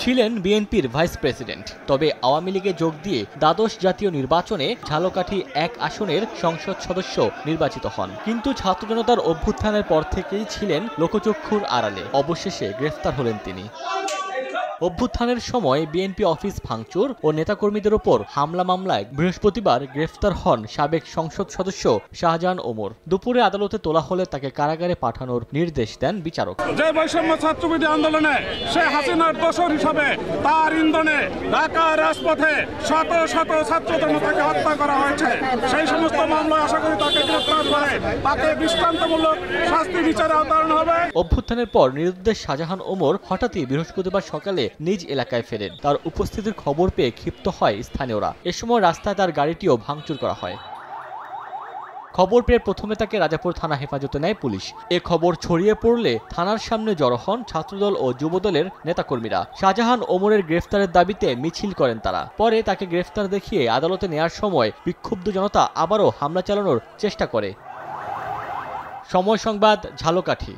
ছিলেন বিএনপির vice president, তবে আওয়ামী লীগে যোগ দিয়ে দ্বাদশ জাতীয় নির্বাচনে ঝালকাঠি ১ আসনের সংসদ সদস্য নির্বাচিত হন। কিন্তু ছাত্র জনতার অভ্যুত্থানের পর থেকেই ছিলেন লোকচক্ষুর আড়ালে। অবশেষে গ্রেফতার হলেন তিনি। অভ্যুত্থানের সময় বিএনপি অফিস ভাঙচুর ও নেতাকর্মীদের ওপর হামলা মামলায় বৃহস্পতিবার গ্রেফতার হন সাবেক সংসদ সদস্য শাহজাহান ওমর। দুপুরে আদালতে তোলা হলে তাকে কারাগারে পাঠানোর নির্দেশ দেন বিচারক। যে বৈষম্য ছাত্রবিরোধী আন্দোলনে শেখ হাসিনার দোসর হিসাবে তার ইন্ধনে ঢাকা রাজপথে শত শত ছাত্র জনতাকে হত্যা করা হয়েছে, সেই সমস্ত মামলায় আশা করি তাকে গ্রেফতার করে তাকে দৃষ্টান্তমূলক শাস্তি বিচারে আওতানো হবে। অভ্যুত্থানের পর নিরুদ্দেশ শাহজাহান ওমর হঠাৎই বৃহস্পতিবার সকালে নিজ এলাকায় ফেরেন। তার উপস্থিতির খবর পেয়ে ক্ষিপ্ত হয় স্থানীয়রা। এ সময় রাস্তায় তার গাড়িটিও ভাঙচুর করা হয়। খবর পেয়ে প্রথমে তাকে রাজাপুর থানা হেফাজতে নেয় পুলিশ। এ খবর ছড়িয়ে পড়লে থানার সামনে জড়ো হন ছাত্রদল ও যুবদলের নেতাকর্মীরা। শাহজাহান ওমরের গ্রেফতারের দাবিতে মিছিল করেন তারা। পরে তাকে গ্রেফতার দেখিয়ে আদালতে নেয়ার সময় বিক্ষুব্ধ জনতা আবারও হামলা চালানোর চেষ্টা করে। সময় সংবাদ, ঝালকাঠি।